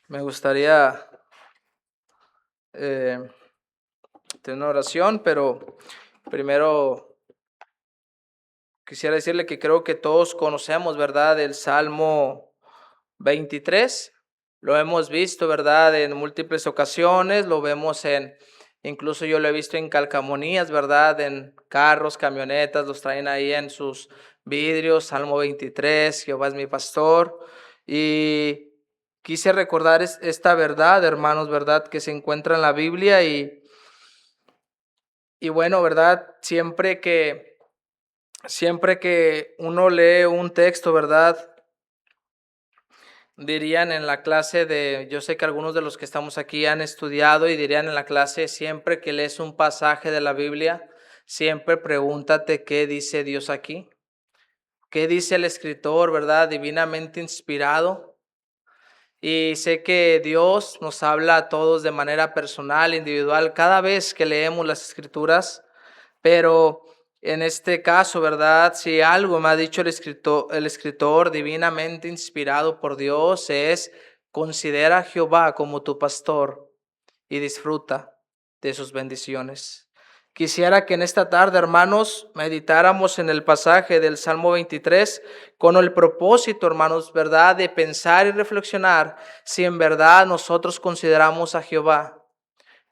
Me gustaría eh, tener una oración, pero primero quisiera decirle que creo que todos conocemos, ¿verdad? El Salmo 23. Lo hemos visto, ¿verdad? En múltiples ocasiones, lo vemos incluso yo lo he visto en calcamonías, ¿verdad? En carros, camionetas, los traen ahí en sus vidrios, Salmo 23, Jehová es mi pastor. Y quise recordar esta verdad, hermanos, ¿verdad? Que se encuentra en la Biblia y bueno, ¿verdad? Siempre que uno lee un texto, ¿verdad? Dirían en la clase yo sé que algunos de los que estamos aquí han estudiado y dirían en la clase, siempre que lees un pasaje de la Biblia, siempre pregúntate qué dice Dios aquí, qué dice el escritor, ¿verdad? Divinamente inspirado. Y sé que Dios nos habla a todos de manera personal, individual, cada vez que leemos las escrituras, pero en este caso, ¿verdad? Si algo me ha dicho el escritor divinamente inspirado por Dios es, considera a Jehová como tu pastor y disfruta de sus bendiciones. Quisiera que en esta tarde, hermanos, meditáramos en el pasaje del Salmo 23 con el propósito, hermanos, ¿verdad?, de pensar y reflexionar si en verdad nosotros consideramos a Jehová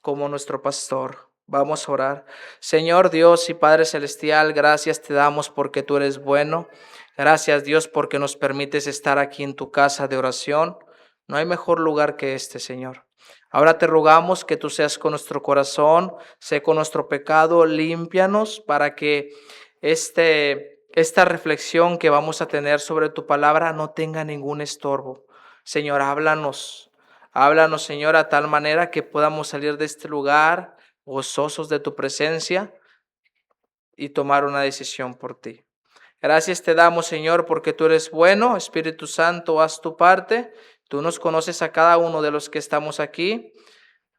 como nuestro pastor. Vamos a orar. Señor Dios y Padre Celestial, gracias te damos porque tú eres bueno. Gracias Dios porque nos permites estar aquí en tu casa de oración. No hay mejor lugar que este, Señor. Ahora te rogamos que tú seas con nuestro corazón, sé con nuestro pecado, límpianos para que esta reflexión que vamos a tener sobre tu palabra no tenga ningún estorbo. Señor, háblanos. Háblanos, Señor, a tal manera que podamos salir de este lugar gozosos de tu presencia y tomar una decisión por ti. Gracias te damos, Señor, porque tú eres bueno. Espíritu Santo, haz tu parte. Tú nos conoces a cada uno de los que estamos aquí.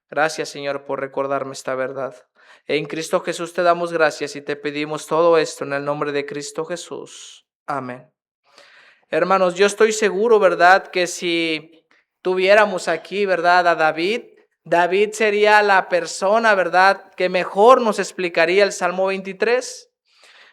Gracias, Señor, por recordarme esta verdad. En Cristo Jesús te damos gracias y te pedimos todo esto en el nombre de Cristo Jesús. Amén. Hermanos, yo estoy seguro, ¿verdad?, que si tuviéramos aquí, ¿verdad?, a David, David sería la persona, ¿verdad?, que mejor nos explicaría el Salmo 23.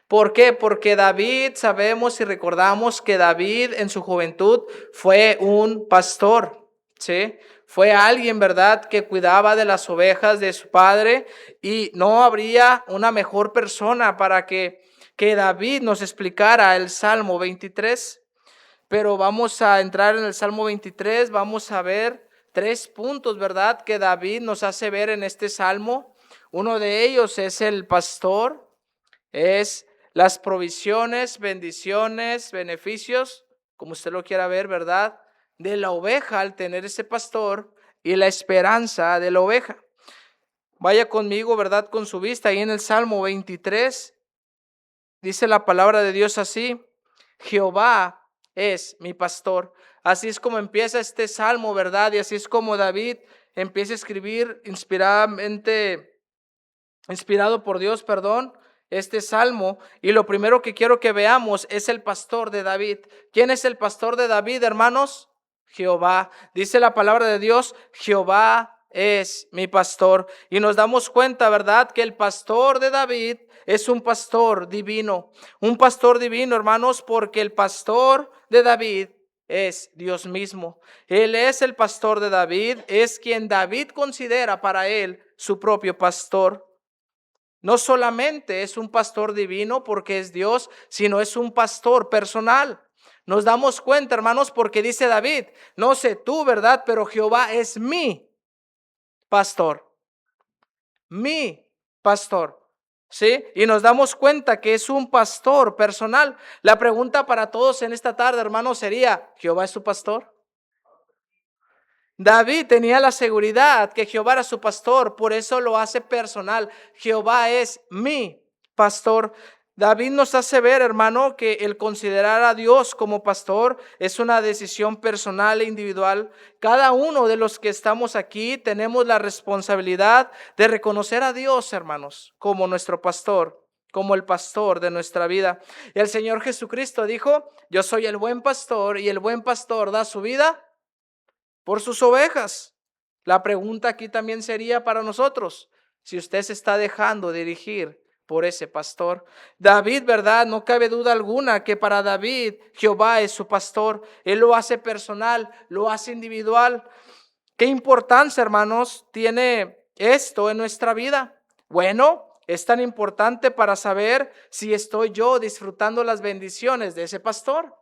¿Por qué? Porque David, sabemos y recordamos que David en su juventud fue un pastor, ¿sí? Fue alguien, ¿verdad?, que cuidaba de las ovejas de su padre y no habría una mejor persona para que David nos explicara el Salmo 23. Pero vamos a entrar en el Salmo 23, vamos a ver 3 puntos, ¿verdad?, que David nos hace ver en este Salmo. Uno de ellos es el pastor, es las provisiones, bendiciones, beneficios, como usted lo quiera ver, ¿verdad?, de la oveja al tener ese pastor y la esperanza de la oveja. Vaya conmigo, ¿verdad?, con su vista ahí en el Salmo 23. Dice la palabra de Dios así: Jehová es mi pastor. Así es como empieza este salmo, ¿verdad? Y así es como David empieza a escribir inspirado por Dios, perdón, este salmo. Y lo primero que quiero que veamos es el pastor de David. ¿Quién es el pastor de David, hermanos? Jehová. Dice la palabra de Dios, Jehová es mi pastor. Y nos damos cuenta, ¿verdad?, que el pastor de David es un pastor divino. Un pastor divino, hermanos, porque el pastor de David es Dios mismo. Él es el pastor de David, es quien David considera para él su propio pastor. No solamente es un pastor divino porque es Dios, sino es un pastor personal. Nos damos cuenta, hermanos, porque dice David, no sé tú, ¿verdad?, pero Jehová es mi pastor. Mi pastor. ¿Sí? Y nos damos cuenta que es un pastor personal. La pregunta para todos en esta tarde, hermanos, sería, ¿Jehová es su pastor? David tenía la seguridad que Jehová era su pastor, por eso lo hace personal. Jehová es mi pastor. David nos hace ver, hermano, que el considerar a Dios como pastor es una decisión personal e individual. Cada uno de los que estamos aquí tenemos la responsabilidad de reconocer a Dios, hermanos, como nuestro pastor, como el pastor de nuestra vida. Y el Señor Jesucristo dijo, yo soy el buen pastor y el buen pastor da su vida por sus ovejas. La pregunta aquí también sería para nosotros, si usted se está dejando dirigir por ese pastor. David, ¿verdad? No cabe duda alguna que para David Jehová es su pastor. Él lo hace personal, lo hace individual. ¿Qué importancia, hermanos, tiene esto en nuestra vida? Bueno, es tan importante para saber si estoy yo disfrutando las bendiciones de ese pastor.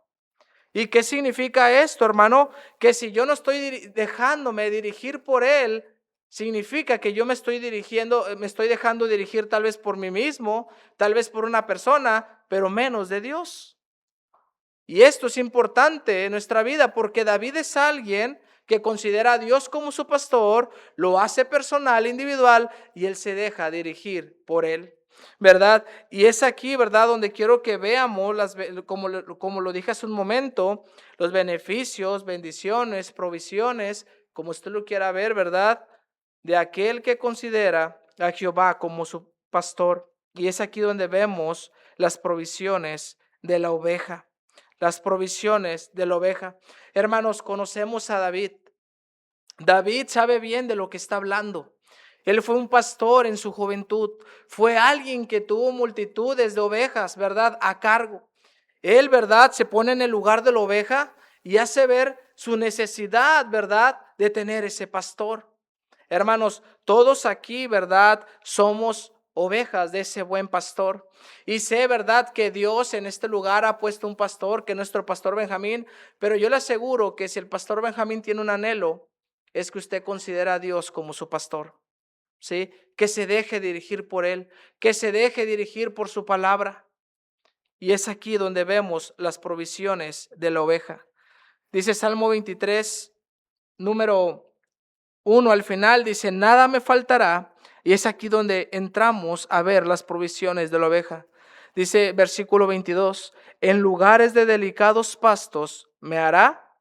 ¿Y qué significa esto, hermano? Que si yo no estoy dejándome dirigir por él, significa que yo me estoy dejando dirigir tal vez por mí mismo, tal vez por una persona, pero menos de Dios. Y esto es importante en nuestra vida porque David es alguien que considera a Dios como su pastor, lo hace personal, individual, y él se deja dirigir por él, ¿verdad? Y es aquí, ¿verdad?, donde quiero que veamos, como lo dije hace un momento, los beneficios, bendiciones, provisiones, como usted lo quiera ver, ¿verdad?, de aquel que considera a Jehová como su pastor. Y es aquí donde vemos las provisiones de la oveja. Las provisiones de la oveja. Hermanos, conocemos a David. David sabe bien de lo que está hablando. Él fue un pastor en su juventud. Fue alguien que tuvo multitudes de ovejas, ¿verdad?, a cargo. Él, ¿verdad?, se pone en el lugar de la oveja y hace ver su necesidad, ¿verdad?, de tener ese pastor. Hermanos, todos aquí, ¿verdad?, somos ovejas de ese buen pastor. Y sé, ¿verdad?, que Dios en este lugar ha puesto un pastor, que es nuestro pastor Benjamín, pero yo le aseguro que si el pastor Benjamín tiene un anhelo, es que usted considera a Dios como su pastor, ¿sí? Que se deje dirigir por él, que se deje dirigir por su palabra. Y es aquí donde vemos las provisiones de la oveja. Dice Salmo 23, número 1 al final, dice, nada me faltará. Y es aquí donde entramos a ver las provisiones de la oveja. Dice versículo 22, en lugares de delicados pastos me hará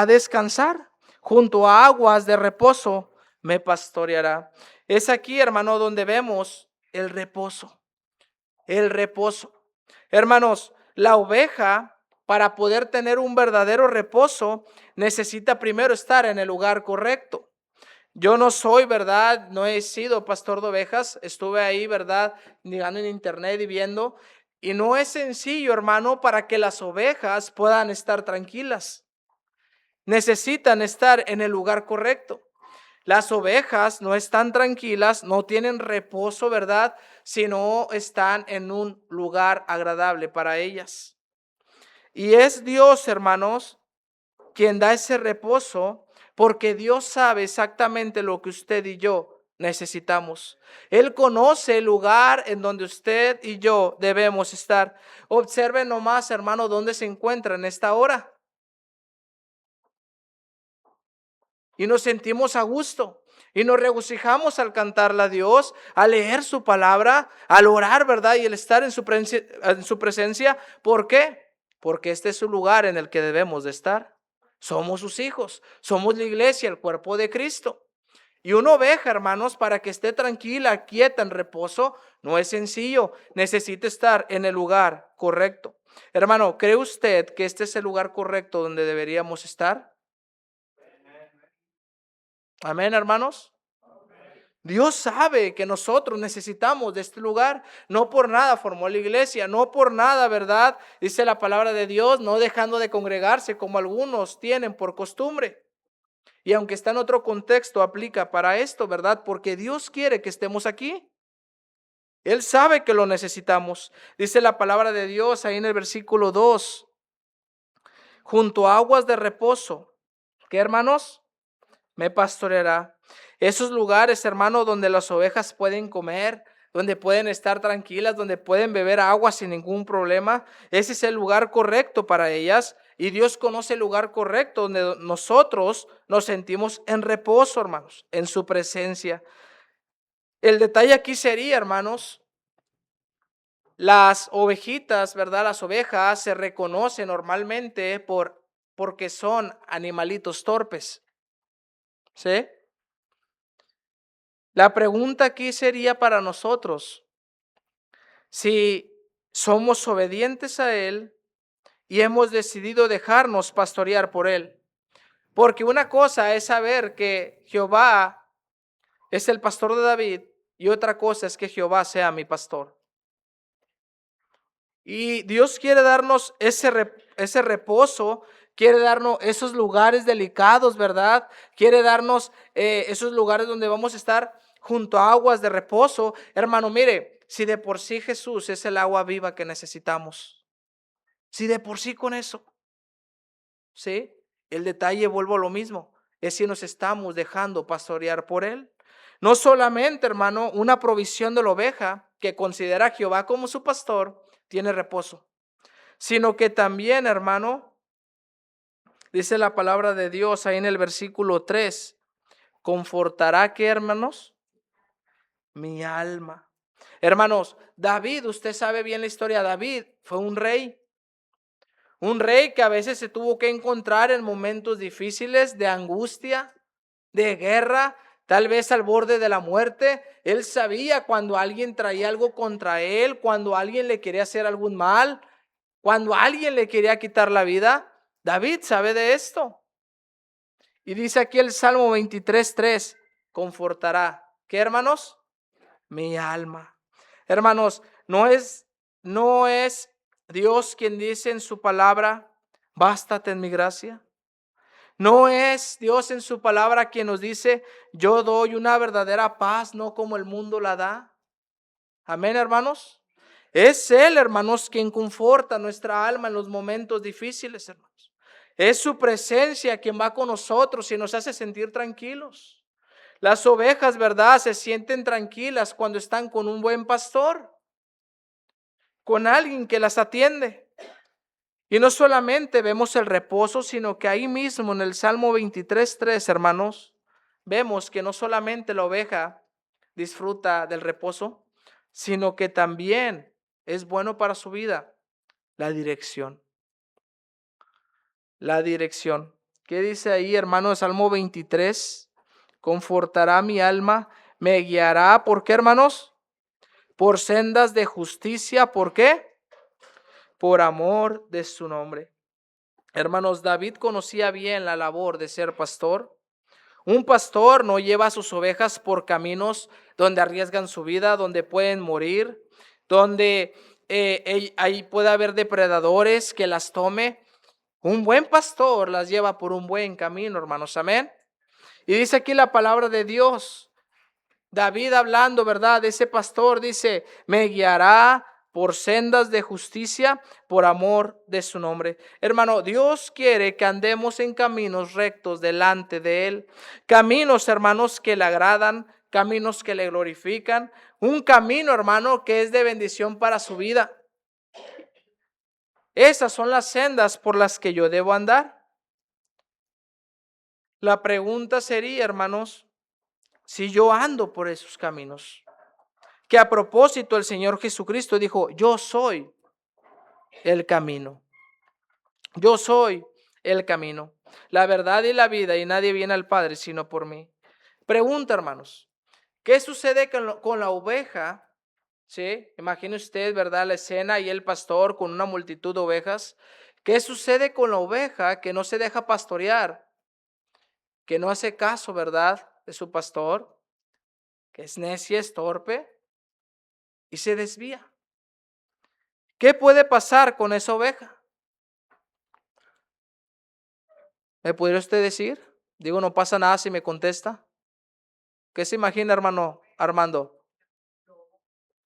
descansar, junto a aguas de reposo me pastoreará. Es aquí, hermano, donde vemos el reposo. El reposo. Hermanos, la oveja, para poder tener un verdadero reposo, necesita primero estar en el lugar correcto. Yo no soy, ¿verdad? No he sido pastor de ovejas. Estuve ahí, ¿verdad?, digamos en internet y viendo. Y no es sencillo, hermano, para que las ovejas puedan estar tranquilas. Necesitan estar en el lugar correcto. Las ovejas no están tranquilas, no tienen reposo, ¿verdad?, si no están en un lugar agradable para ellas. Y es Dios, hermanos, quien da ese reposo, porque Dios sabe exactamente lo que usted y yo necesitamos. Él conoce el lugar en donde usted y yo debemos estar. Observen nomás, hermano, dónde se encuentra en esta hora. Y nos sentimos a gusto. Y nos regocijamos al cantarle a Dios, al leer su palabra, al orar, ¿verdad? Y el estar en su presencia. ¿Por qué? Porque este es su lugar en el que debemos de estar. Somos sus hijos, somos la iglesia, el cuerpo de Cristo. Y una oveja, hermanos, para que esté tranquila, quieta, en reposo, no es sencillo. Necesita estar en el lugar correcto. Hermano, ¿cree usted que este es el lugar correcto donde deberíamos estar? Amén, hermanos. Dios sabe que nosotros necesitamos de este lugar. No por nada formó la iglesia, no por nada, ¿verdad? Dice la palabra de Dios, no dejando de congregarse como algunos tienen por costumbre. Y aunque está en otro contexto, aplica para esto, ¿verdad? Porque Dios quiere que estemos aquí. Él sabe que lo necesitamos. Dice la palabra de Dios ahí en el versículo 2, junto a aguas de reposo. ¿Qué, hermanos? Me pastoreará. Esos lugares, hermano, donde las ovejas pueden comer, donde pueden estar tranquilas, donde pueden beber agua sin ningún problema. Ese es el lugar correcto para ellas. Y Dios conoce el lugar correcto donde nosotros nos sentimos en reposo, hermanos, en su presencia. El detalle aquí sería, hermanos, las ovejitas, ¿verdad? Las ovejas se reconocen normalmente porque son animalitos torpes. ¿Sí? La pregunta aquí sería para nosotros, si somos obedientes a Él y hemos decidido dejarnos pastorear por Él. Porque una cosa es saber que Jehová es el pastor de David y otra cosa es que Jehová sea mi pastor. Y Dios quiere darnos ese reposo, quiere darnos esos lugares delicados, ¿verdad? Quiere darnos esos lugares donde vamos a estar junto a aguas de reposo. Hermano, mire, si de por sí Jesús es el agua viva que necesitamos, si de por sí con eso, ¿sí? El detalle, vuelvo a lo mismo, es si nos estamos dejando pastorear por Él. No solamente, hermano, una provisión de la oveja que considera a Jehová como su pastor, tiene reposo, sino que también, hermano, dice la palabra de Dios ahí en el versículo 3, confortará que, hermanos, mi alma. Hermanos, David, usted sabe bien la historia de David, fue un rey que a veces se tuvo que encontrar en momentos difíciles de angustia, de guerra, tal vez al borde de la muerte. Él sabía cuando alguien traía algo contra él, cuando alguien le quería hacer algún mal, cuando alguien le quería quitar la vida. David sabe de esto. Y dice aquí el Salmo 23:3, confortará. ¿Qué, hermanos? Mi alma. Hermanos, no es Dios quien dice en su palabra, bástate en mi gracia. No es Dios en su palabra quien nos dice, yo doy una verdadera paz, no como el mundo la da. Amén, hermanos. Es Él, hermanos, quien conforta nuestra alma en los momentos difíciles, hermanos. Es su presencia quien va con nosotros y nos hace sentir tranquilos. Las ovejas, ¿verdad?, se sienten tranquilas cuando están con un buen pastor, con alguien que las atiende. Y no solamente vemos el reposo, sino que ahí mismo en el Salmo 23:3, hermanos, vemos que no solamente la oveja disfruta del reposo, sino que también es bueno para su vida la dirección. La dirección. ¿Qué dice ahí, hermanos? Salmo 23, confortará mi alma, me guiará, ¿por qué, hermanos? Por sendas de justicia, ¿por qué? Por amor de su nombre. Hermanos, David conocía bien la labor de ser pastor. Un pastor no lleva a sus ovejas por caminos donde arriesgan su vida, donde pueden morir, donde ahí puede haber depredadores que las tome. Un buen pastor las lleva por un buen camino, hermanos, amén. Y dice aquí la palabra de Dios, David hablando, ¿verdad? Ese pastor dice, me guiará por sendas de justicia, por amor de su nombre. Hermano, Dios quiere que andemos en caminos rectos delante de Él. Caminos, hermanos, que le agradan, caminos que le glorifican. Un camino, hermano, que es de bendición para su vida. Esas son las sendas por las que yo debo andar. La pregunta sería, hermanos, si yo ando por esos caminos. Que a propósito el Señor Jesucristo dijo, yo soy el camino. Yo soy el camino, la verdad y la vida, y nadie viene al Padre sino por mí. Pregunta, hermanos, ¿qué sucede con la oveja? ¿Sí? Imagine usted, ¿verdad?, la escena y el pastor con una multitud de ovejas. ¿Qué sucede con la oveja que no se deja pastorear? Que no hace caso, ¿verdad?, de su pastor, que es necia, es torpe y se desvía. ¿Qué puede pasar con esa oveja? ¿Me podría usted decir? Digo, no pasa nada si me contesta. ¿Qué se imagina, hermano Armando?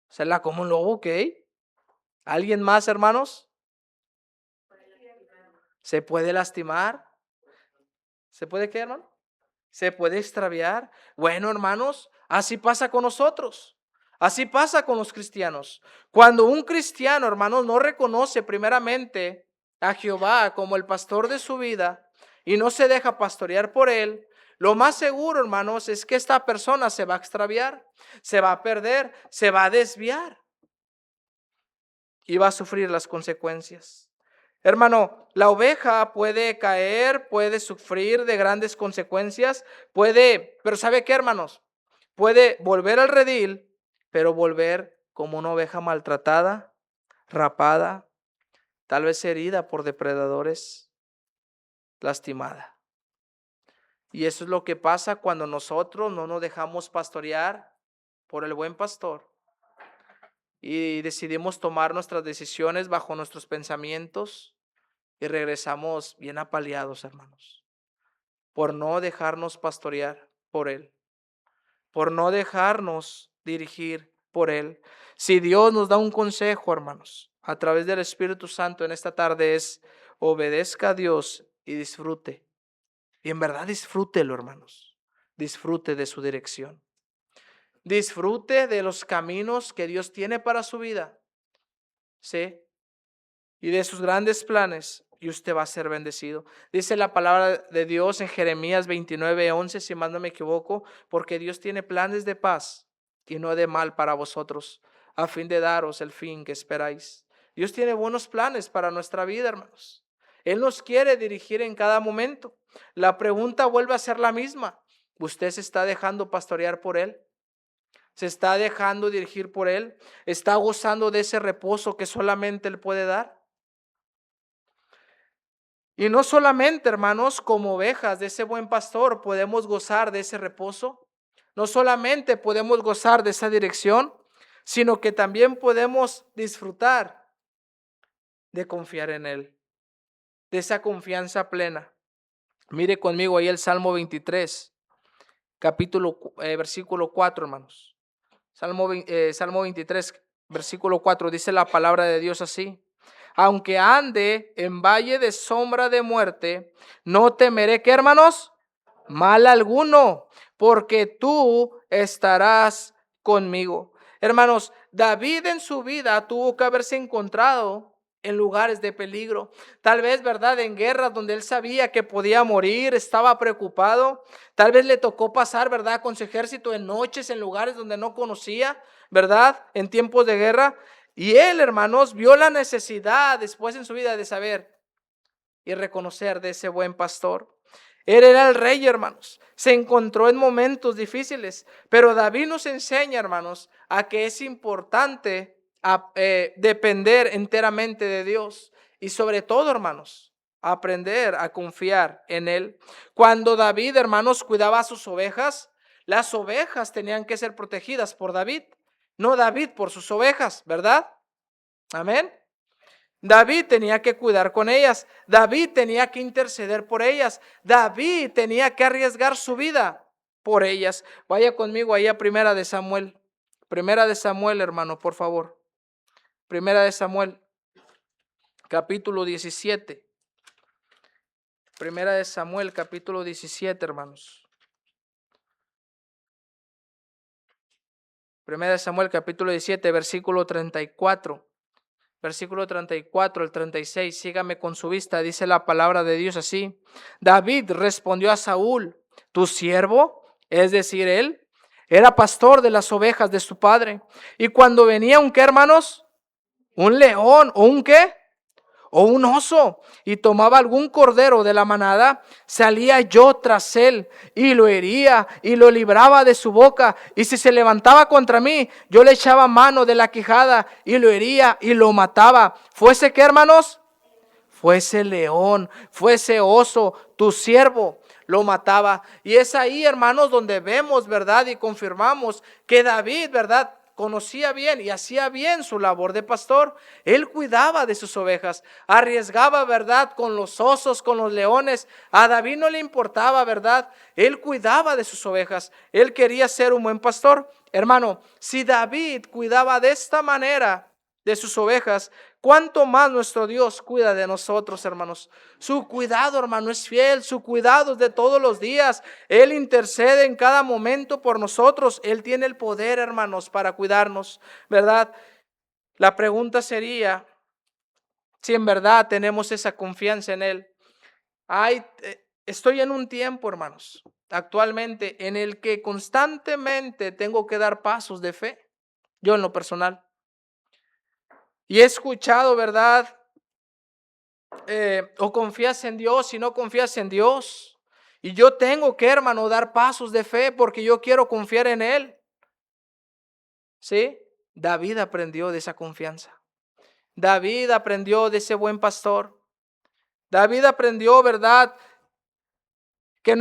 Se la come un lobo, ¿ok? ¿Alguien más, hermanos? ¿Se puede lastimar? ¿Se puede qué, hermano? ¿Se puede extraviar? Bueno, hermanos, así pasa con nosotros. Así pasa con los cristianos. Cuando un cristiano, hermanos, no reconoce primeramente a Jehová como el pastor de su vida y no se deja pastorear por él, lo más seguro, hermanos, es que esta persona se va a extraviar, se va a perder, se va a desviar y va a sufrir las consecuencias. Hermano, la oveja puede caer, puede sufrir de grandes consecuencias, pero ¿sabe qué, hermanos? Puede volver al redil, pero volver como una oveja maltratada, rapada, tal vez herida por depredadores, lastimada. Y eso es lo que pasa cuando nosotros no nos dejamos pastorear por el buen pastor y decidimos tomar nuestras decisiones bajo nuestros pensamientos y regresamos bien apaleados, hermanos, por no dejarnos pastorear por Él, por no dejarnos dirigir por Él. Si Dios nos da un consejo, hermanos, a través del Espíritu Santo en esta tarde es: obedezca a Dios y disfrute. Y en verdad disfrútelo, hermanos. Disfrute de su dirección. Disfrute de los caminos que Dios tiene para su vida. ¿Sí? Y de sus grandes planes, y usted va a ser bendecido. Dice la palabra de Dios en Jeremías 29:11, si más no me equivoco: porque Dios tiene planes de paz y no de mal para vosotros, a fin de daros el fin que esperáis. Dios tiene buenos planes para nuestra vida, hermanos. Él nos quiere dirigir en cada momento. La pregunta vuelve a ser la misma: ¿usted se está dejando pastorear por Él? ¿Se está dejando dirigir por Él? ¿Está gozando de ese reposo que solamente Él puede dar? Y no solamente, hermanos, como ovejas de ese buen pastor podemos gozar de ese reposo, no solamente podemos gozar de esa dirección, sino que también podemos disfrutar de confiar en Él, de esa confianza plena. Mire conmigo ahí el Salmo 23, versículo 4, hermanos. Salmo 23, versículo 4, dice la palabra de Dios así: aunque ande en valle de sombra de muerte, no temeré, ¿qué, hermanos? Mal alguno, porque tú estarás conmigo. Hermanos, David en su vida tuvo que haberse encontrado en lugares de peligro, tal vez, ¿verdad?, en guerras donde él sabía que podía morir, estaba preocupado. Tal vez le tocó pasar, ¿verdad?, con su ejército en noches, en lugares donde no conocía, ¿verdad?, en tiempos de guerra. Y él, hermanos, vio la necesidad después en su vida de saber y reconocer de ese buen pastor. Él era el rey, hermanos. Se encontró en momentos difíciles, pero David nos enseña, hermanos, a que es importante depender enteramente de Dios y sobre todo, hermanos, aprender a confiar en Él. Cuando David, hermanos, cuidaba a sus ovejas, las ovejas tenían que ser protegidas por David, no David por sus ovejas, ¿verdad? Amén. David tenía que cuidar con ellas. David tenía que interceder por ellas. David tenía que arriesgar su vida por ellas. Vaya conmigo ahí a Primera de Samuel. Primera de Samuel, hermano, por favor. Primera de Samuel, capítulo 17. Primera de Samuel, capítulo 17, hermanos. Primera de Samuel, capítulo 17, versículo 34. Versículo 34, el 36, sígame con su vista, dice la palabra de Dios así: David respondió a Saúl: tu siervo, es decir, él, era pastor de las ovejas de su padre. Y cuando venía un, ¿qué, hermanos? Un león o un, ¿qué? O un oso, y tomaba algún cordero de la manada, salía yo tras él y lo hería y lo libraba de su boca. Y si se levantaba contra mí, yo le echaba mano de la quijada y lo hería y lo mataba. ¿Fuese qué, hermanos? Fuese león, fuese oso, tu siervo lo mataba. Y es ahí, hermanos, donde vemos, ¿verdad?, y confirmamos que David, ¿verdad?, conocía bien y hacía bien su labor de pastor. Él cuidaba de sus ovejas, arriesgaba, ¿verdad?, con los osos, con los leones. A David no le importaba, ¿verdad? Él cuidaba de sus ovejas. Él quería ser un buen pastor. Hermano, si David cuidaba de esta manera de sus ovejas, ¿cuánto más nuestro Dios cuida de nosotros, hermanos? Su cuidado, hermano, es fiel. Su cuidado es de todos los días. Él intercede en cada momento por nosotros. Él tiene el poder, hermanos, para cuidarnos, ¿verdad? La pregunta sería si en verdad tenemos esa confianza en Él. Estoy en un tiempo, hermanos, actualmente en el que constantemente tengo que dar pasos de fe, yo en lo personal. Y he escuchado, ¿verdad? O confías en Dios y no confías en Dios. Y yo tengo que, hermano, dar pasos de fe porque yo quiero confiar en Él. ¿Sí? David aprendió de esa confianza. David aprendió de ese buen pastor. David aprendió, ¿verdad?, que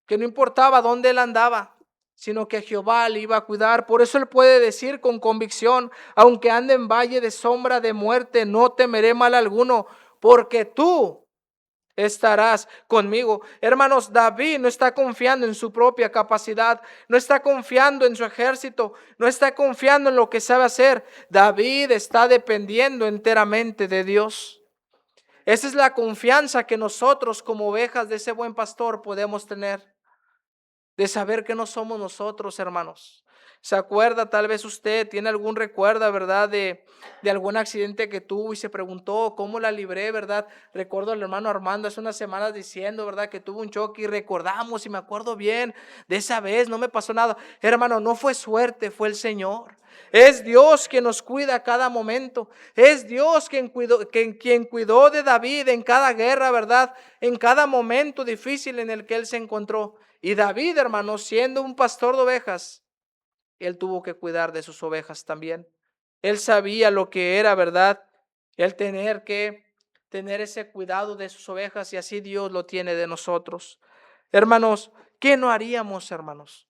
que no importaba dónde él andaba, sino que Jehová le iba a cuidar. Por eso él puede decir con convicción, aunque ande en valle de sombra de muerte, no temeré mal alguno, porque tú estarás conmigo. Hermanos, David no está confiando en su propia capacidad, no está confiando en su ejército, no está confiando en lo que sabe hacer. David está dependiendo enteramente de Dios. Esa es la confianza que nosotros como ovejas de ese buen pastor podemos tener, de saber que no somos nosotros, hermanos. ¿Se acuerda? Tal vez usted tiene algún recuerdo, ¿verdad? De algún accidente que tuvo y se preguntó cómo la libré, ¿verdad? Recuerdo al hermano Armando hace unas semanas diciendo, ¿verdad? Que tuvo un choque y recordamos y me acuerdo bien de esa vez, no me pasó nada. Hermano, no fue suerte, fue el Señor. Es Dios quien nos cuida a cada momento. Es Dios quien cuidó de David en cada guerra, ¿verdad? En cada momento difícil en el que él se encontró. Y David, hermano, siendo un pastor de ovejas, él tuvo que cuidar de sus ovejas también. Él sabía lo que era, ¿verdad? El tener que tener ese cuidado de sus ovejas y así Dios lo tiene de nosotros. Hermanos, ¿qué no haríamos, hermanos?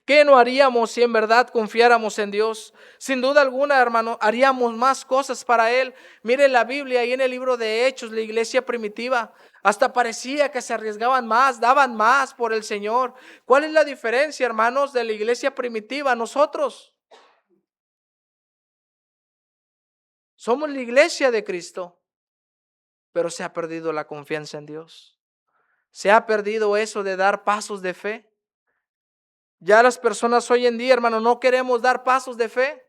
¿Qué no haríamos si en verdad confiáramos en Dios? Sin duda alguna, hermano, haríamos más cosas para Él. Mire la Biblia y en el libro de Hechos, la iglesia primitiva, hasta parecía que se arriesgaban más, daban más por el Señor. ¿Cuál es la diferencia, hermanos, de la iglesia primitiva? Nosotros somos la iglesia de Cristo, pero se ha perdido la confianza en Dios. Se ha perdido eso de dar pasos de fe. Ya las personas hoy en día, hermano, no queremos dar pasos de fe.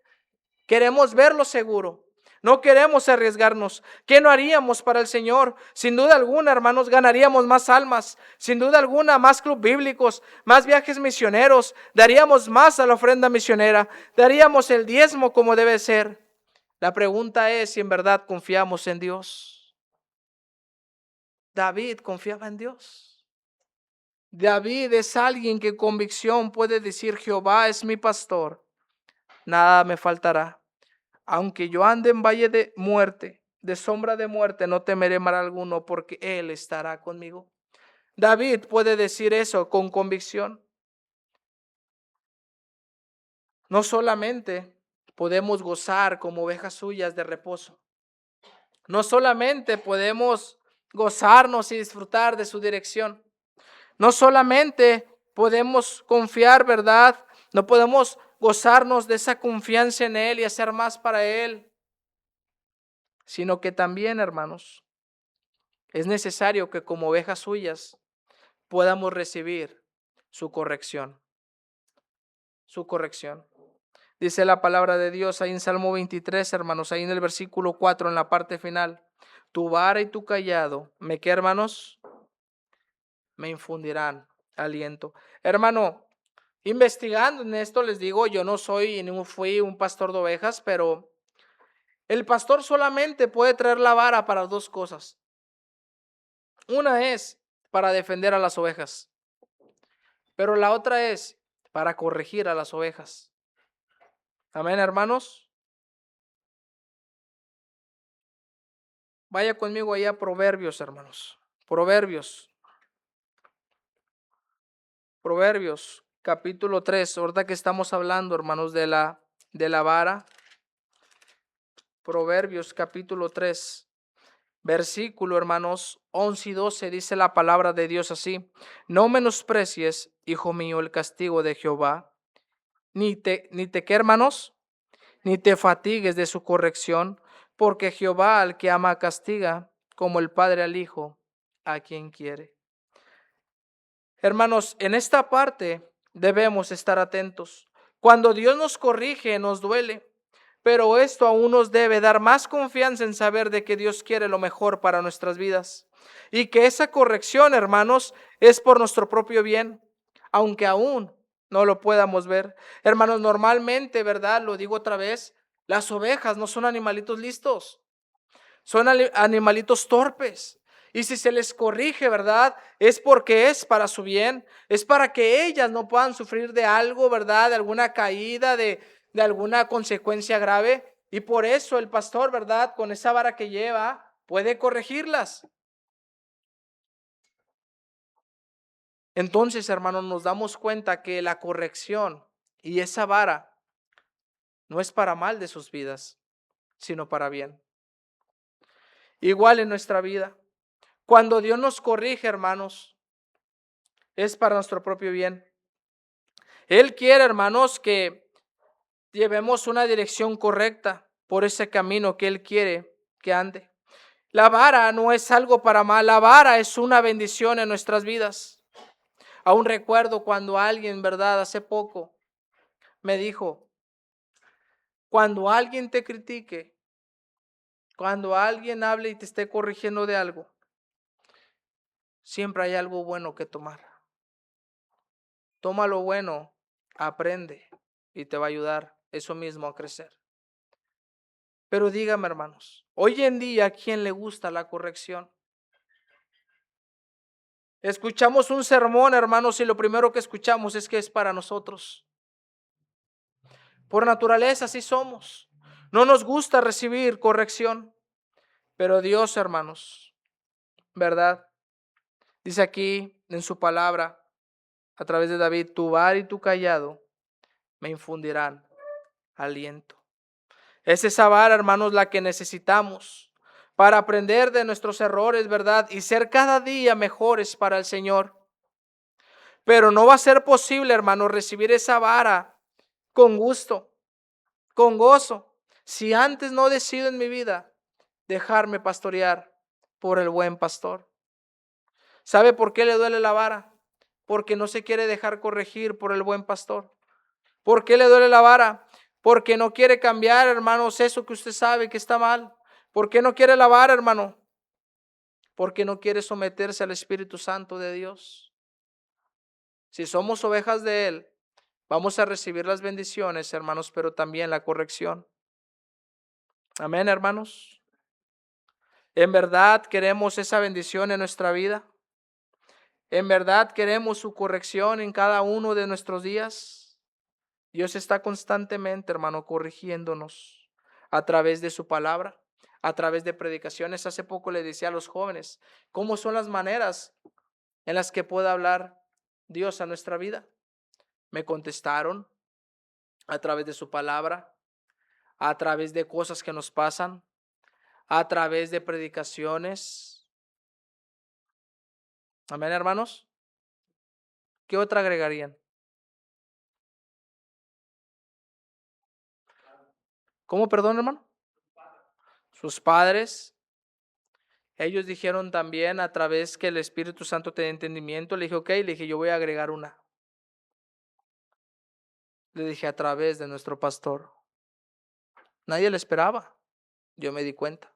Queremos verlo seguro. No queremos arriesgarnos. ¿Qué no haríamos para el Señor? Sin duda alguna, hermanos, ganaríamos más almas. Sin duda alguna, más clubes bíblicos, más viajes misioneros. Daríamos más a la ofrenda misionera. Daríamos el diezmo como debe ser. La pregunta es si en verdad confiamos en Dios. David confiaba en Dios. David es alguien que con convicción puede decir: Jehová es mi pastor, nada me faltará. Aunque yo ande en valle de muerte, de sombra de muerte, no temeré mal alguno, porque Él estará conmigo. David puede decir eso con convicción. No solamente podemos gozar como ovejas suyas de reposo. No solamente podemos gozarnos y disfrutar de su dirección. No solamente podemos confiar, ¿verdad? No podemos gozarnos de esa confianza en Él y hacer más para Él, sino que también, hermanos, es necesario que como ovejas suyas podamos recibir su corrección, su corrección. Dice la palabra de Dios ahí en Salmo 23, hermanos, ahí en el versículo 4, en la parte final. Tu vara y tu callado, ¿me qué, hermanos? Me infundirán aliento. Hermano, investigando en esto les digo, yo no soy ni fui un pastor de ovejas, pero el pastor solamente puede traer la vara para dos cosas. Una es para defender a las ovejas, pero la otra es para corregir a las ovejas. Amén, hermanos. Vaya conmigo allá a Proverbios, hermanos. Proverbios, capítulo 3. Ahorita que estamos hablando, hermanos, de la vara. Proverbios, capítulo 3. Versículo, hermanos, 11 y 12, dice la palabra de Dios así: no menosprecies, hijo mío, el castigo de Jehová, ¿qué, hermanos? Ni te fatigues de su corrección, porque Jehová al que ama castiga, como el padre al hijo, a quien quiere. Hermanos, en esta parte debemos estar atentos. Cuando Dios nos corrige, nos duele. Pero esto aún nos debe dar más confianza en saber de que Dios quiere lo mejor para nuestras vidas. Y que esa corrección, hermanos, es por nuestro propio bien, aunque aún no lo podamos ver. Hermanos, normalmente, ¿verdad? Lo digo otra vez, las ovejas no son animalitos listos, son animalitos torpes. Y si se les corrige, ¿verdad? Es porque es para su bien, es para que ellas no puedan sufrir de algo, ¿verdad? De alguna caída, de alguna consecuencia grave. Y por eso el pastor, ¿verdad? Con esa vara que lleva, puede corregirlas. Entonces, hermanos, nos damos cuenta que la corrección y esa vara no es para mal de sus vidas, sino para bien. Igual en nuestra vida. Cuando Dios nos corrige, hermanos, es para nuestro propio bien. Él quiere, hermanos, que llevemos una dirección correcta por ese camino que Él quiere que ande. La vara no es algo para mal, la vara es una bendición en nuestras vidas. Aún recuerdo cuando alguien, verdad, hace poco me dijo, cuando alguien te critique, cuando alguien hable y te esté corrigiendo de algo, siempre hay algo bueno que tomar. Toma lo bueno, aprende y te va a ayudar eso mismo a crecer. Pero dígame, hermanos, hoy en día, ¿a quién le gusta la corrección? Escuchamos un sermón, hermanos, y lo primero que escuchamos es que es para nosotros. Por naturaleza así somos. No nos gusta recibir corrección, pero Dios, hermanos, ¿verdad? Dice aquí en su palabra, a través de David, tu vara y tu callado me infundirán aliento. Es esa vara, hermanos, la que necesitamos para aprender de nuestros errores, ¿verdad? Y ser cada día mejores para el Señor. Pero no va a ser posible, hermanos, recibir esa vara con gusto, con gozo, si antes no decido en mi vida dejarme pastorear por el buen pastor. ¿Sabe por qué le duele la vara? Porque no se quiere dejar corregir por el buen pastor. ¿Por qué le duele la vara? Porque no quiere cambiar, hermanos, eso que usted sabe que está mal. ¿Por qué no quiere la vara, hermano? Porque no quiere someterse al Espíritu Santo de Dios. Si somos ovejas de Él, vamos a recibir las bendiciones, hermanos, pero también la corrección. Amén, hermanos. ¿En verdad queremos esa bendición en nuestra vida? ¿En verdad queremos su corrección en cada uno de nuestros días? Dios está constantemente, hermano, corrigiéndonos a través de su palabra, a través de predicaciones. Hace poco le decía a los jóvenes, ¿cómo son las maneras en las que puede hablar Dios a nuestra vida? Me contestaron a través de su palabra, a través de cosas que nos pasan, a través de predicaciones. Amén, hermanos. ¿Qué otra agregarían? ¿Cómo, perdón, hermano? Sus padres. Ellos dijeron también a través que el Espíritu Santo te dé entendimiento. Le dije, ok, le dije, yo voy a agregar una. Le dije, a través de nuestro pastor. Nadie le esperaba. Yo me di cuenta.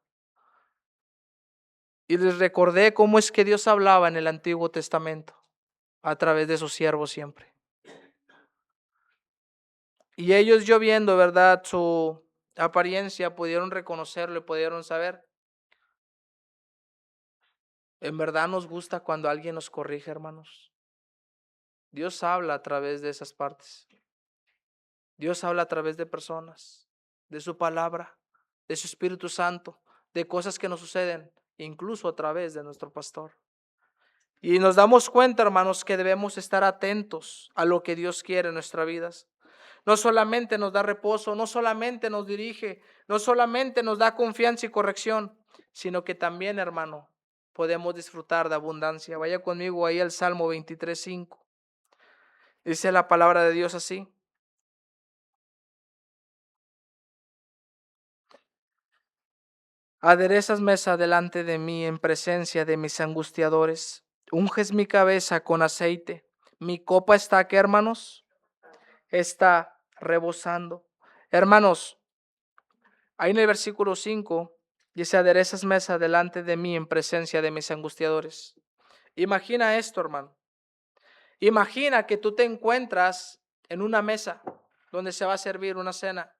Y les recordé cómo es que Dios hablaba en el Antiguo Testamento, a través de sus siervos siempre. Y ellos, yo viendo, ¿verdad?, su apariencia, pudieron reconocerlo y pudieron saber. En verdad nos gusta cuando alguien nos corrige, hermanos. Dios habla a través de esas partes. Dios habla a través de personas, de su palabra, de su Espíritu Santo, de cosas que nos suceden, incluso a través de nuestro pastor. Y nos damos cuenta, hermanos, que debemos estar atentos a lo que Dios quiere en nuestras vidas. No solamente nos da reposo, no solamente nos dirige, no solamente nos da confianza y corrección, sino que también, hermano, podemos disfrutar de abundancia. Vaya conmigo ahí al Salmo 23:5. Dice la palabra de Dios así. Aderezas mesa delante de mí en presencia de mis angustiadores. Unges mi cabeza con aceite. Mi copa está, ¿qué, hermanos? Está rebosando. Hermanos, ahí en el versículo 5 dice, aderezas mesa delante de mí en presencia de mis angustiadores. Imagina esto, hermano. Imagina que tú te encuentras en una mesa donde se va a servir una cena.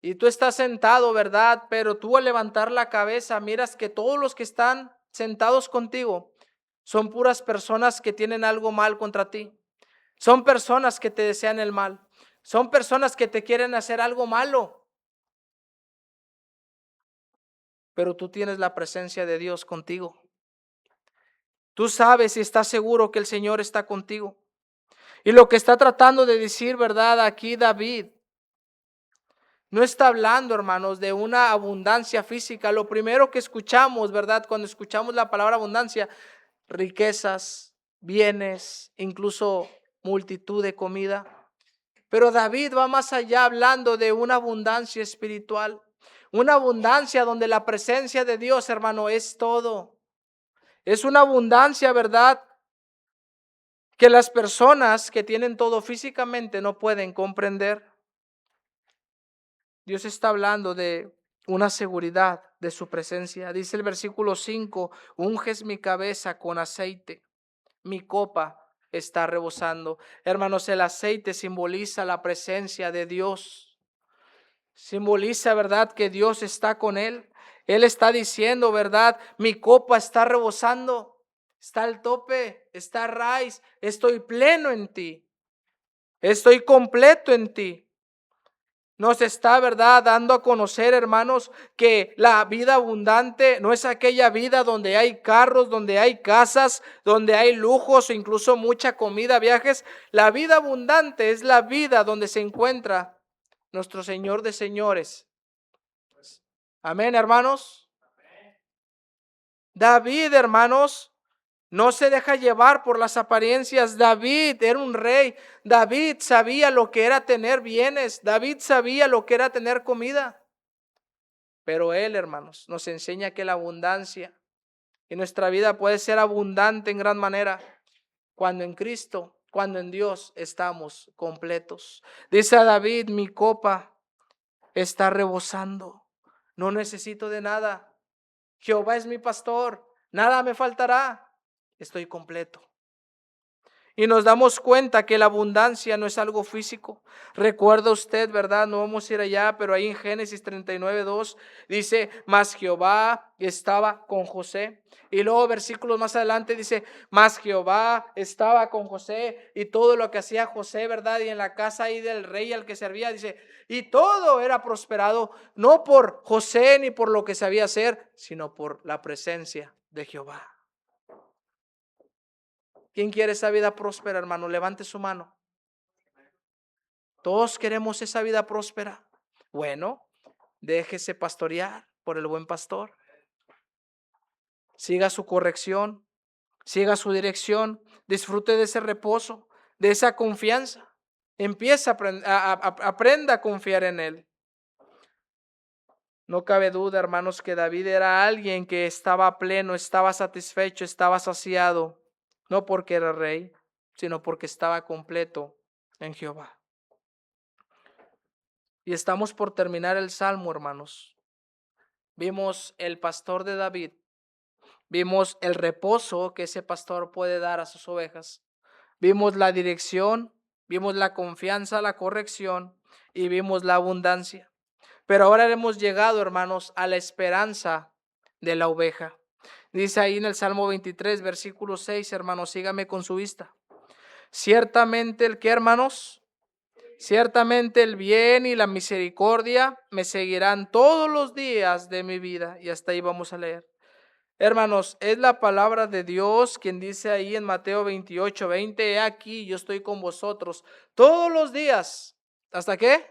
Y tú estás sentado, ¿verdad? Pero tú al levantar la cabeza miras que todos los que están sentados contigo son puras personas que tienen algo mal contra ti. Son personas que te desean el mal. Son personas que te quieren hacer algo malo. Pero tú tienes la presencia de Dios contigo. Tú sabes y estás seguro que el Señor está contigo. Y lo que está tratando de decir, ¿verdad? Aquí David no está hablando, hermanos, de una abundancia física. Lo primero que escuchamos, ¿verdad? Cuando escuchamos la palabra abundancia, riquezas, bienes, incluso multitud de comida. Pero David va más allá hablando de una abundancia espiritual. Una abundancia donde la presencia de Dios, hermano, es todo. Es una abundancia, ¿verdad? Que las personas que tienen todo físicamente no pueden comprender. Dios está hablando de una seguridad de su presencia. Dice el versículo 5, unges mi cabeza con aceite, mi copa está rebosando. Hermanos, el aceite simboliza la presencia de Dios. Simboliza, ¿verdad?, que Dios está con él. Él está diciendo, ¿verdad?, mi copa está rebosando, está al tope, está a raíz, estoy pleno en ti, estoy completo en ti. Nos está, ¿verdad?, dando a conocer, hermanos, que la vida abundante no es aquella vida donde hay carros, donde hay casas, donde hay lujos o incluso mucha comida, viajes. La vida abundante es la vida donde se encuentra nuestro Señor de señores. Amén, hermanos. David, hermanos, no se deja llevar por las apariencias. David era un rey. David sabía lo que era tener bienes. David sabía lo que era tener comida. Pero él, hermanos, nos enseña que la abundancia y nuestra vida puede ser abundante en gran manera cuando en Cristo, cuando en Dios estamos completos. Dice a David, mi copa está rebosando. No necesito de nada. Jehová es mi pastor. Nada me faltará. Estoy completo. Y nos damos cuenta que la abundancia no es algo físico. Recuerda usted, ¿verdad? No vamos a ir allá, pero ahí en Génesis 39:2 dice, mas Jehová estaba con José. Y luego versículos más adelante dice, mas Jehová estaba con José y todo lo que hacía José, ¿verdad? Y en la casa ahí del rey al que servía, dice, y todo era prosperado, no por José ni por lo que sabía hacer, sino por la presencia de Jehová. ¿Quién quiere esa vida próspera, hermano? Levante su mano. Todos queremos esa vida próspera. Bueno, déjese pastorear por el buen pastor. Siga su corrección, siga su dirección, disfrute de ese reposo, de esa confianza. Empieza aprenda a confiar en él. No cabe duda, hermanos, que David era alguien que estaba pleno, estaba satisfecho, estaba saciado, no porque era rey, sino porque estaba completo en Jehová. Y estamos por terminar el Salmo, hermanos. Vimos el pastor de David, vimos el reposo que ese pastor puede dar a sus ovejas, vimos la dirección, vimos la confianza, la corrección y vimos la abundancia. Pero ahora hemos llegado, hermanos, a la esperanza de la oveja. Dice ahí en el Salmo 23, versículo 6, hermanos, sígame con su vista. Ciertamente el que, hermanos, ciertamente el bien y la misericordia me seguirán todos los días de mi vida. Y hasta ahí vamos a leer. Hermanos, es la palabra de Dios quien dice ahí en Mateo 28:20, he aquí yo estoy con vosotros todos los días. ¿Hasta qué?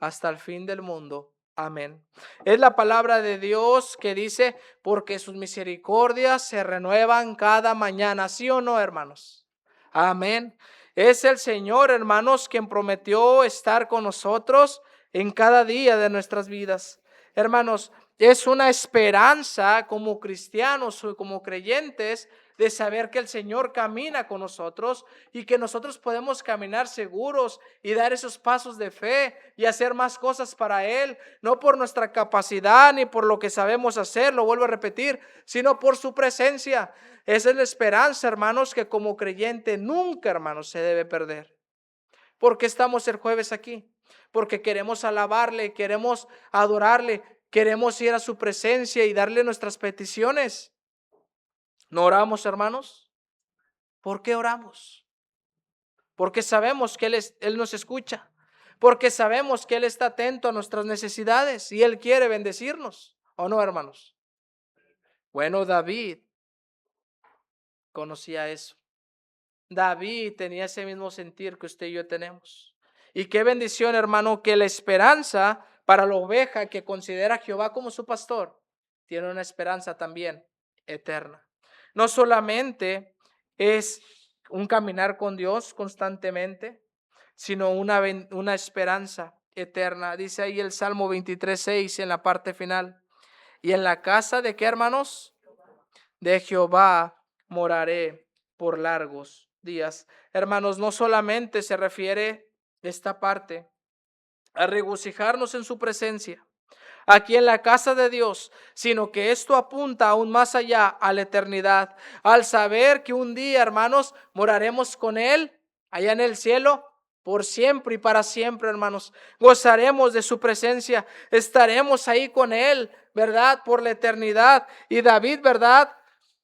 Hasta el fin del mundo. Amén. Es la palabra de Dios que dice, porque sus misericordias se renuevan cada mañana. ¿Sí o no, hermanos? Amén. Es el Señor, hermanos, quien prometió estar con nosotros en cada día de nuestras vidas. Hermanos, es una esperanza como cristianos o como creyentes de saber que el Señor camina con nosotros y que nosotros podemos caminar seguros y dar esos pasos de fe y hacer más cosas para Él, no por nuestra capacidad ni por lo que sabemos hacer, lo vuelvo a repetir, sino por su presencia. Esa es la esperanza, hermanos, que como creyente nunca, hermanos, se debe perder. ¿Por qué estamos el jueves aquí? Porque queremos alabarle, queremos adorarle, queremos ir a su presencia y darle nuestras peticiones. ¿No oramos, hermanos? ¿Por qué oramos? Porque sabemos que Él nos escucha. Porque sabemos que Él está atento a nuestras necesidades y Él quiere bendecirnos. ¿O no, hermanos? Bueno, David conocía eso. David tenía ese mismo sentir que usted y yo tenemos. Y qué bendición, hermano, que la esperanza para la oveja que considera a Jehová como su pastor tiene una esperanza también eterna. No solamente es un caminar con Dios constantemente, sino una esperanza eterna. Dice ahí el Salmo 23:6 en la parte final. Y en la casa de qué, hermanos, de Jehová moraré por largos días. Hermanos, no solamente se refiere esta parte a regocijarnos en su presencia aquí en la casa de Dios, sino que esto apunta aún más allá a la eternidad, al saber que un día, hermanos, moraremos con Él allá en el cielo por siempre y para siempre, hermanos. Gozaremos de su presencia, estaremos ahí con Él, ¿verdad? Por la eternidad. Y David, ¿verdad?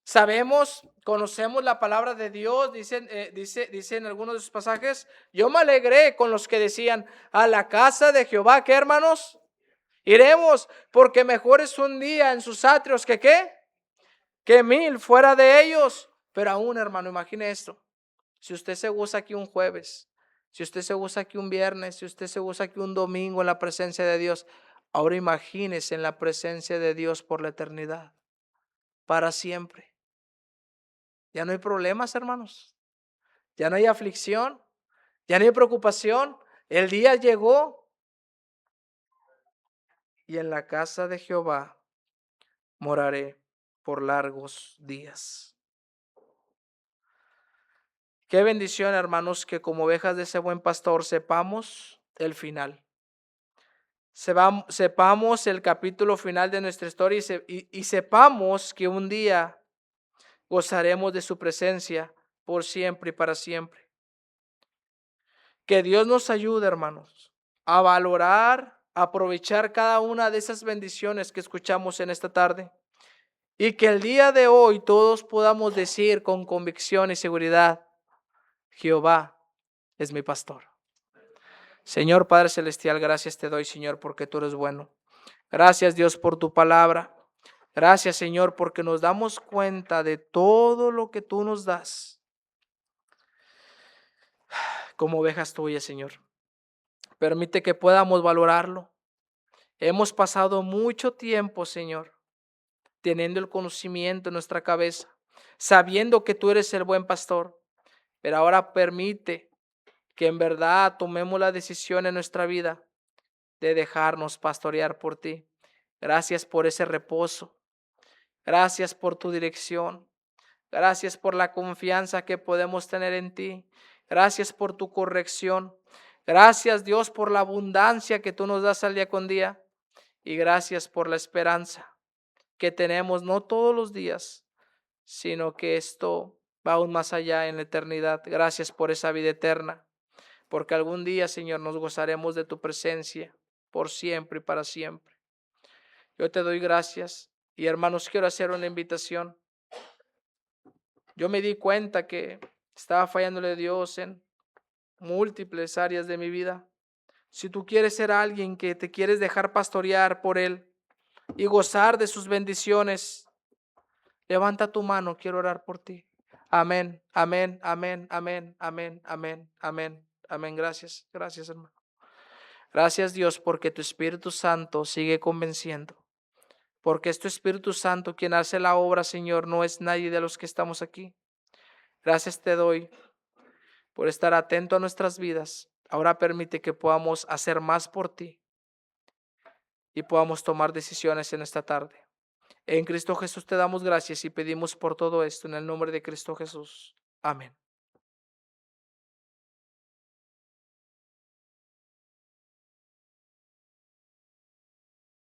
Sabemos, conocemos la palabra de Dios, dice en algunos de sus pasajes, yo me alegré con los que decían, a la casa de Jehová, ¿qué, hermanos? Iremos, porque mejor es un día en sus atrios que ¿qué? Que 1000 fuera de ellos. Pero aún, hermano, imagine esto. Si usted se goza aquí un jueves, si usted se goza aquí un viernes, si usted se goza aquí un domingo en la presencia de Dios, ahora imagínese en la presencia de Dios por la eternidad, para siempre. Ya no hay problemas, hermanos. Ya no hay aflicción, ya no hay preocupación. El día llegó y en la casa de Jehová moraré por largos días. Qué bendición, hermanos, que como ovejas de ese buen pastor sepamos el final. Sepamos el capítulo final de nuestra historia y sepamos que un día gozaremos de su presencia por siempre y para siempre. Que Dios nos ayude, hermanos, a valorar, a aprovechar cada una de esas bendiciones que escuchamos en esta tarde. Y que el día de hoy todos podamos decir con convicción y seguridad, Jehová es mi pastor. Señor Padre Celestial, gracias te doy, Señor, porque tú eres bueno. Gracias, Dios, por tu palabra. Gracias, Señor, porque nos damos cuenta de todo lo que tú nos das como ovejas tuyas, Señor. Permite que podamos valorarlo. Hemos pasado mucho tiempo, Señor, teniendo el conocimiento en nuestra cabeza, sabiendo que tú eres el buen pastor, pero ahora permite que en verdad tomemos la decisión en nuestra vida de dejarnos pastorear por ti. Gracias por ese reposo. Gracias por tu dirección. Gracias por la confianza que podemos tener en ti. Gracias por tu corrección. Gracias, Dios, por la abundancia que tú nos das al día con día. Y gracias por la esperanza que tenemos no todos los días, sino que esto va aún más allá en la eternidad. Gracias por esa vida eterna, porque algún día, Señor, nos gozaremos de tu presencia por siempre y para siempre. Yo te doy gracias y, hermanos, quiero hacer una invitación. Yo me di cuenta que estaba fallándole a Dios en múltiples áreas de mi vida. Si tú quieres ser alguien que te quieres dejar pastorear por Él y gozar de sus bendiciones, levanta tu mano, quiero orar por ti. Amén, amén, amén, amén, amén, amén, amén, amén. Gracias, gracias, hermano. Gracias, Dios, porque tu Espíritu Santo sigue convenciendo. Porque es tu Espíritu Santo quien hace la obra, Señor, no es nadie de los que estamos aquí. Gracias te doy por estar atento a nuestras vidas. Ahora permite que podamos hacer más por ti y podamos tomar decisiones en esta tarde. En Cristo Jesús te damos gracias y pedimos por todo esto en el nombre de Cristo Jesús. Amén.